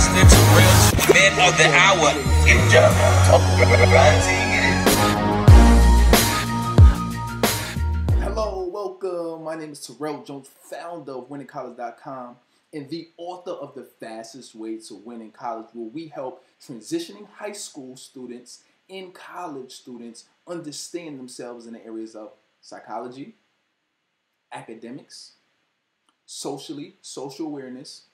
listening to Real Men of the Hour. Hello, welcome. My name is Terrell Jones, founder of winningcollege.com and the author of The Fastest Way to Win in College, where we help transitioning high school students and college students understand themselves in the areas of psychology, academics, social awareness,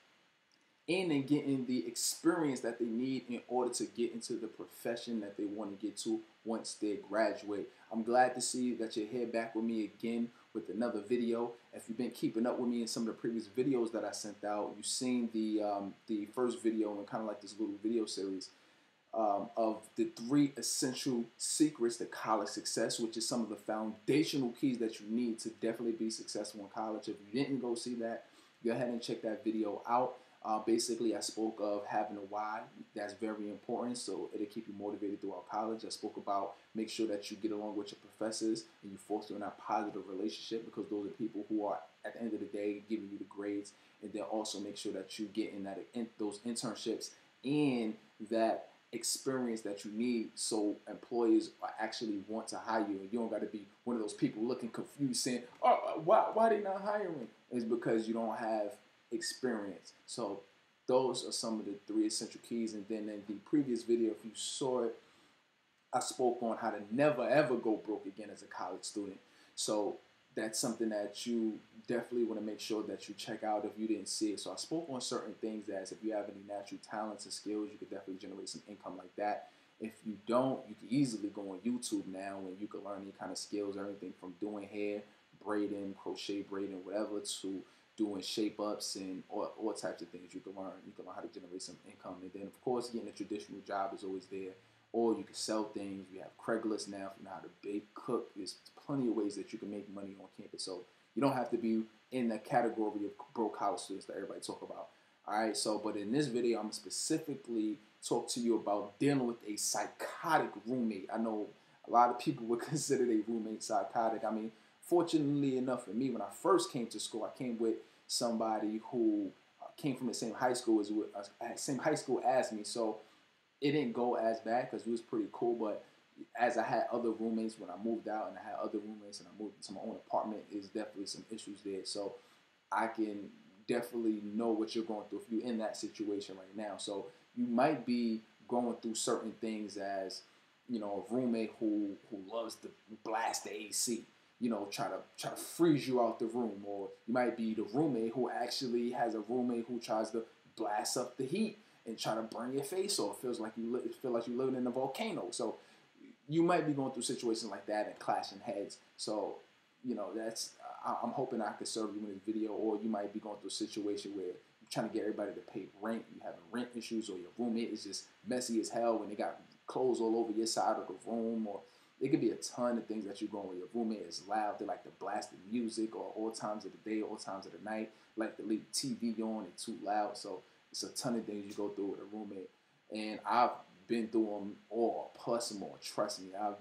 and in getting the experience that they need in order to get into the profession that they want to get to once they graduate. I'm glad to see that you're here back with me again with another video. If you've been keeping up with me in some of the previous videos that I sent out, you've seen the first video and kind of like this little video series of the 3 essential secrets to college success, which is some of the foundational keys that you need to definitely be successful in college. If you didn't go see that, go ahead and check that video out. Basically, I spoke of having a why. That's very important, so it'll keep you motivated throughout college. I spoke about make sure that you get along with your professors and you foster that positive relationship, because those are people who are, at the end of the day, giving you the grades. And then also make sure that you get in those internships and that experience that you need, so employers actually want to hire you, and you don't got to be one of those people looking confused saying, "Oh, why they not hiring?" It's because you don't have experience. So those are some of the 3 essential keys. And then in the previous video, if you saw it, I spoke on how to never ever go broke again as a college student. So that's something that you definitely want to make sure that you check out if you didn't see it. So I spoke on certain things, as if you have any natural talents and skills, you could definitely generate some income like that. If you don't, you can easily go on YouTube now and you can learn any kind of skills, everything from doing hair, braiding, crochet braiding, whatever, to doing shape ups and all types of things you can learn. You can learn how to generate some income. And then, of course, getting a traditional job is always there. Or you can sell things. We have Craigslist now. If you know how to bake, cook, there's plenty of ways that you can make money on campus. So you don't have to be in the category of broke college students that everybody talk about. All right. So, but in this video, I'm specifically talk to you about dealing with a psychotic roommate. I know a lot of people would consider their roommate psychotic. I mean, fortunately enough for me, when I first came to school, I came with somebody who came from the same high school as me. So it didn't go as bad because we was pretty cool. But as I had other roommates when I moved out, and I had other roommates and I moved into my own apartment, is definitely some issues there. So I can definitely know what you're going through if you're in that situation right now. So you might be going through certain things as, you know, a roommate who loves to blast the AC. You know, try to freeze you out the room. Or you might be the roommate who actually has a roommate who tries to blast up the heat and try to burn your face off. It feels like you're living in a volcano. So you might be going through situations like that and clashing heads. So, you know, I'm hoping I could serve you in this video. Or you might be going through a situation where you're trying to get everybody to pay rent. You having rent issues, or your roommate is just messy as hell when they got clothes all over your side of the room. Or it could be a ton of things that you're going with. Your roommate is loud. They like to blast the music, or all times of the day, all times of the night. Like to leave the TV on and too loud. So it's a ton of things you go through with a roommate. And I've been through them all, plus more. Trust me, I've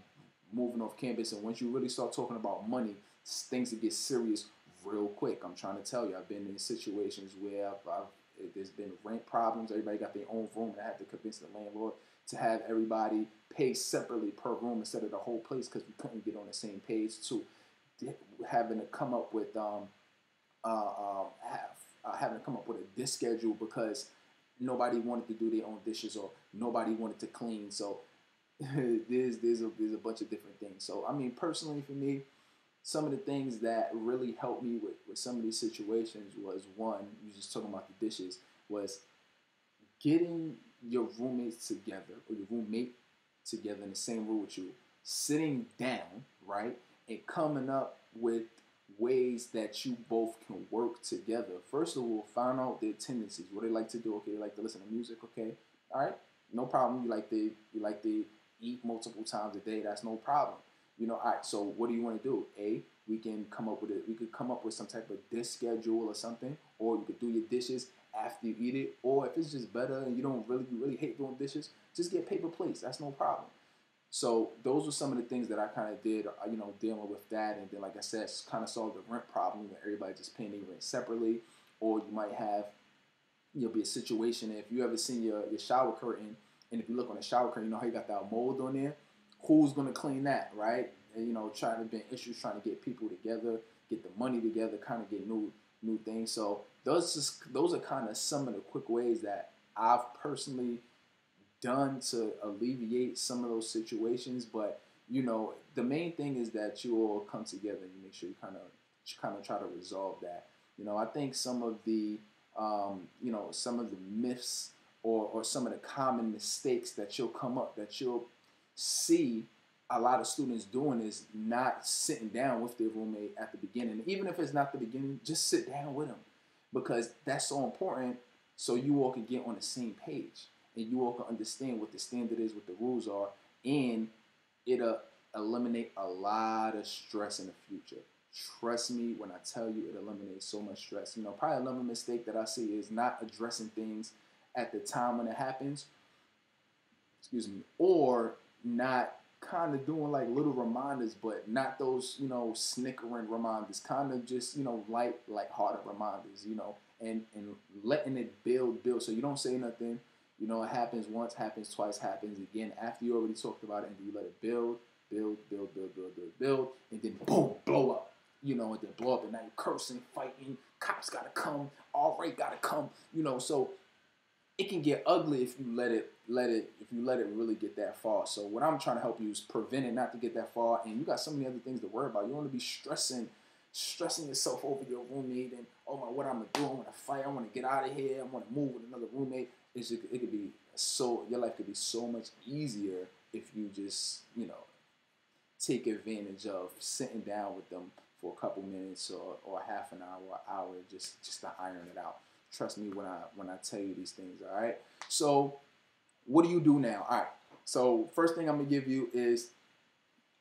moving off campus. And once you really start talking about money, things that get serious real quick. I'm trying to tell you, I've been in situations where there's been rent problems. Everybody got their own room, and I had to convince the landlord to have everybody pay separately per room instead of the whole place, because we couldn't get on the same page. To having to come up with having to come up with a dish schedule because nobody wanted to do their own dishes, or nobody wanted to clean. So there's a bunch of different things. So I mean, personally for me, some of the things that really helped me with some of these situations was, one, you just talking about the dishes, was getting your roommates together, or your roommate together in the same room with you, sitting down, right, and coming up with ways that you both can work together. First of all, find out their tendencies, what they like to do. Okay, they like to listen to music. Okay, all right, no problem. You like to eat multiple times a day. That's no problem. You know, all right. So what do you want to do? We could come up with some type of dish schedule or something, or you could do your dishes after you eat it. Or if it's just better and you really hate doing dishes, just get paper plates. That's no problem. So those were some of the things that I kind of did, you know, dealing with that. And then, like I said, kind of solved the rent problem where everybody just paying their rent separately. Or you might have, You'll be a situation. If you ever seen your shower curtain, and if you look on the shower curtain, you know how you got that mold on there? Who's going to clean that, right? And, you know, trying to be issues, trying to get people together, get the money together, kind of get new things. So those are kind of some of the quick ways that I've personally done to alleviate some of those situations. But, you know, the main thing is that you all come together and you make sure you kind of try to resolve that. You know, I think some of the you know, some of the myths or some of the common mistakes that you'll see a lot of students doing is not sitting down with their roommate at the beginning. Even if it's not the beginning, just sit down with them, because that's so important, so you all can get on the same page and you all can understand what the standard is, what the rules are, and it'll eliminate a lot of stress in the future. Trust me when I tell you, it eliminates so much stress. You know, probably another mistake that I see is not addressing things at the time when it happens, excuse me, or not kind of doing like little reminders, but not those, you know, snickering reminders, kind of just, you know, light-hearted reminders, you know, and letting it build. So you don't say nothing, you know, it happens once, happens twice, happens again after you already talked about it, and you let it build, and then boom, blow up. You know, and then blow up, and now you're cursing, fighting, cops gotta come, all right gotta come, you know, so it can get ugly if you let it really get that far. So what I'm trying to help you is prevent it not to get that far, and you got so many other things to worry about. You don't want to be stressing yourself over your roommate and, oh my, what I'm gonna do, I want to fight, I want to get out of here, I want to move with another roommate. It could be so, your life could be so much easier if you just, you know, take advantage of sitting down with them for a couple minutes or half an hour, just to iron it out. Trust me when I tell you these things, all right? So what do you do now? All right, so first thing I'm going to give you is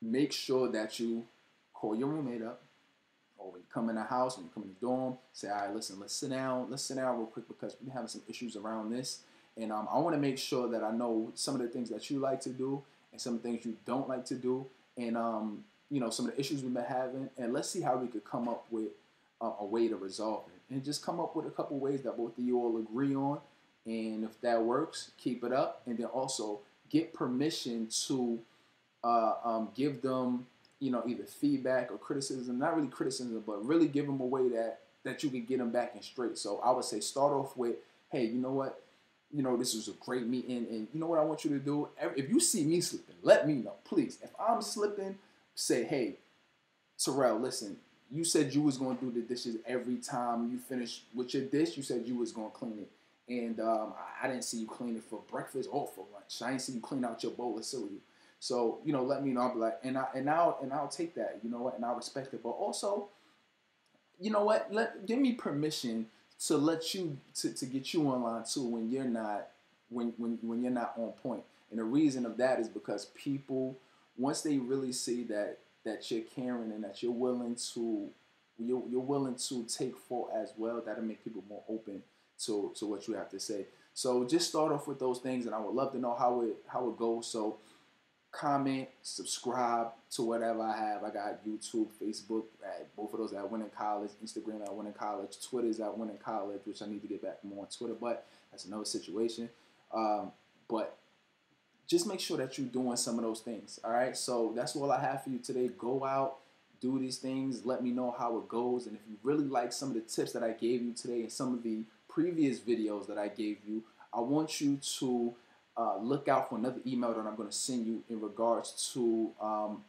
make sure that you call your roommate up, or when you come in the house, when you come in the dorm, say, all right, listen, let's sit down real quick, because we're having some issues around this, and I want to make sure that I know some of the things that you like to do and some of the things you don't like to do, and you know, some of the issues we've been having, and let's see how we could come up with a way to resolve it, and just come up with a couple ways that both of you all agree on, and if that works, keep it up, and then also get permission to give them, you know, either feedback or criticism, not really criticism, but really give them a way that you can get them back in straight. So I would say start off with, hey, you know what, you know, this was a great meeting, and you know what I want you to do? If you see me slipping, let me know, please. If I'm slipping, say, hey, Terrell, listen, you said you was going to do the dishes every time you finish with your dish. You said you was going to clean it, and I didn't see you clean it for breakfast or for lunch. I didn't see you clean out your bowl of cereal. So, you know, let me know. I'll be like, and I'll take that, you know what, and I'll respect it. But also, you know what, give me permission to let you to get you online too when you're not when you're not on point. And the reason of that is because people, once they really see that you're caring and that you're willing to take fault as well, that'll make people more open to what you have to say. So just start off with those things, and I would love to know how it goes. So comment, subscribe to whatever I have. I got YouTube, Facebook, both of those at Winning College, Instagram at Winning College, Twitter's at Winning College, which I need to get back more on Twitter, but that's another situation. But just make sure that you're doing some of those things, all right? So that's all I have for you today. Go out, do these things, let me know how it goes, and if you really like some of the tips that I gave you today and some of the previous videos that I gave you, I want you to look out for another email that I'm going to send you in regards to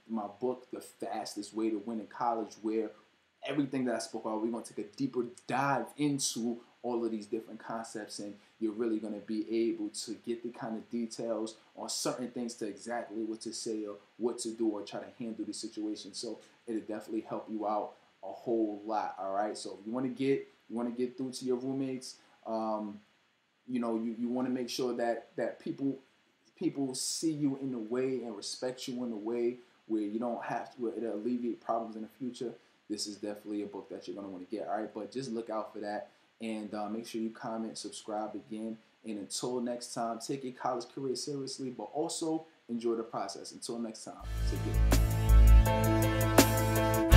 my book, The Fastest Way to Win in College, where everything that I spoke about, we're going to take a deeper dive into all of these different concepts, and you're really going to be able to get the kind of details on certain things to exactly what to say or what to do or try to handle the situation. So it'll definitely help you out a whole lot. All right. So if you want to get through to your roommates, you know, you want to make sure that people see you in a way and respect you in a way where you don't have to, where it'll alleviate problems in the future. This is definitely a book that you're going to want to get. All right. But just look out for that. And make sure you comment, subscribe again. And until next time, take your college career seriously, but also enjoy the process. Until next time, take care.